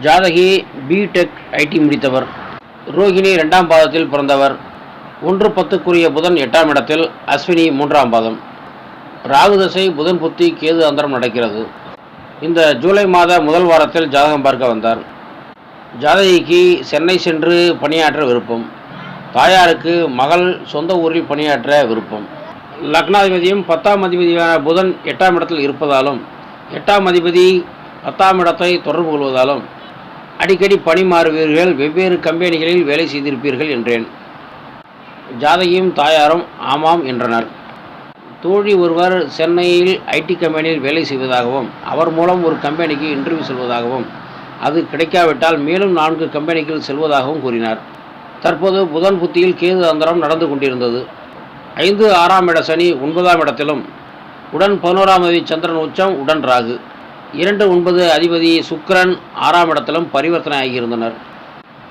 ஜாதகி BTech ID முடித்தவர். Rohini 2ஆம் பாதத்தில் பிறந்தவர். 1-10க்குரிய புதன் 8ஆம் இடத்தில், அஸ்வினி 3ஆம் பாதம். ராகு தசை, புதன் புத்தி, கேது அந்தரம் நடக்கிறது. இந்த ஜூலை மாத முதல் வாரத்தில் ஜாதகம் பார்க்க வந்தார். ஜாதகிக்கு சென்னை சென்று பணியாற்ற விருப்பம். தாயாருக்கு மகள் சொந்த ஊரில் பணியாற்ற விருப்பம். லக்னாதிபதியும் 10ஆம் அதிபதியான புதன் 8ஆம் இடத்தில் இருப்பதாலும் 8ஆம் அதிபதி 10ஆம் இடத்தை தொடர்பு கொள்வதாலும் அடிக்கடி பணி மாறுவீர்கள், வெவ்வேறு கம்பெனிகளில் வேலை செய்திருப்பீர்கள் என்றேன். ஜாதகியும் தாயாரும் ஆமாம் என்றனர். தோழி ஒருவர் சென்னையில் ஐடி கம்பெனியில் வேலை செய்வதாகவும் அவர் மூலம் ஒரு கம்பெனிக்கு இன்டர்வியூ செல்வதாகவும் அது கிடைக்காவிட்டால் மேலும் 4 கம்பெனிகள் செல்வதாகவும் கூறினார். தற்போது புதன் புத்தியில் கேது அந்தரம் நடந்து கொண்டிருந்தது. 5-6ஆம் இட சனி 9ஆம் இடத்திலும், உடன் 11ஆம் அதிபதி சந்திரன் உச்சம், உடன் ராகு. 2-9 அதிபதி சுக்கிரன் 6ஆம் இடத்திலும் பரிவர்த்தனை ஆகியிருந்தனர்.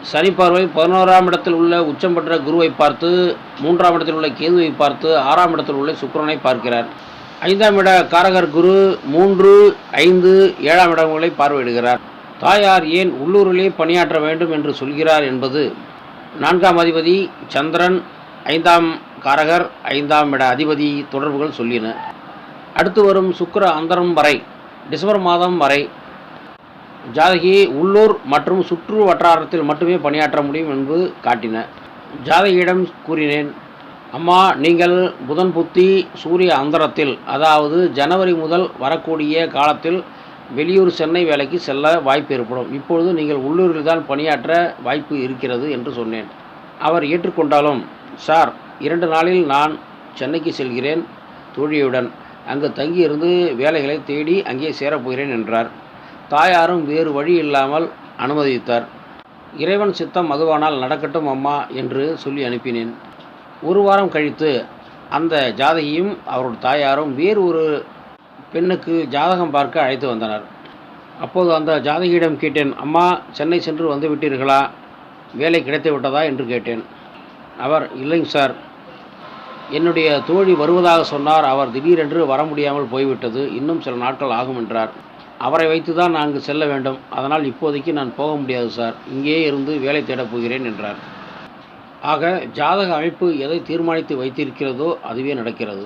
சனி பார்வை 11ஆம் இடத்தில் உள்ள உச்சம் பெற்ற குருவை பார்த்து, 3ஆம் இடத்தில் உள்ள கேதுவை பார்த்து, 6ஆம் இடத்தில் உள்ள சுக்கிரனை பார்க்கிறார். 5ஆம் இட காரகர் குரு 3, 5, 7ஆம் இடங்களை பார்வையிடுகிறார். தாயார் ஏன் உள்ளூரிலே பணியாற்ற வேண்டும் என்று சொல்கிறார் என்பது 4ஆம் அதிபதி சந்திரன், 5ஆம் காரகர், 5ஆம் இட அதிபதி தொடர்புகள் சொல்லின. அடுத்து வரும் சுக்கிர அந்தரம் வரை, டிசம்பர் மாதம் வரை ஜாதகி உள்ளூர் மற்றும் சுற்று வட்டாரத்தில் மட்டுமே பணியாற்ற முடியும் என்பது காட்டின. ஜாதகியிடம் கூறினேன், அம்மா, நீங்கள் புதன் புத்தி சூரிய அந்தரத்தில், அதாவது ஜனவரி முதல் வரக்கூடிய காலத்தில் வெளியூர் சென்னை வேலைக்கு செல்ல வாய்ப்பு ஏற்படும். இப்பொழுது நீங்கள் உள்ளூரில் தான் பணியாற்ற வாய்ப்பு இருக்கிறது என்று சொன்னேன். அவர் ஏற்றுக்கொண்டாலும், சார், 2 நாளில் நான் சென்னைக்கு செல்கிறேன் தோழியுடன், அங்கு தங்கியிருந்து வேலைகளை தேடி அங்கே சேரப்போகிறேன் என்றார். தாயாரும் வேறு வழி இல்லாமல் அனுமதித்தார். இறைவன் சித்தம் அதுவானால் நடக்கட்டும் அம்மா என்று சொல்லி அனுப்பினேன். 1 வாரம் கழித்து அந்த ஜாதகியும் அவருடைய தாயாரும் வேறு ஒரு பெண்ணுக்கு ஜாதகம் பார்க்க அழைத்து வந்தனர். அப்போது அந்த ஜாதகியிடம் கேட்டேன், அம்மா, சென்னை சென்று வந்து விட்டீர்களா, வேலை கிடைத்து விட்டதா என்று கேட்டேன். அவர், இல்லைங்க சார், என்னுடைய தோழி வருவதாக சொன்னார், அவர் திடீரென்று வர முடியாமல் போய்விட்டது, இன்னும் சில நாட்கள் ஆகும் என்றார். அவரை வைத்து தான் நான் அங்கு செல்ல வேண்டும், அதனால் இப்போதைக்கு நான் போக முடியாது சார், இங்கேயே இருந்து வேலை தேடப் போகிறேன் என்றார். ஆக ஜாதக அமைப்பு எதை தீர்மானித்து வைத்திருக்கிறதோ அதுவே நடக்கிறது.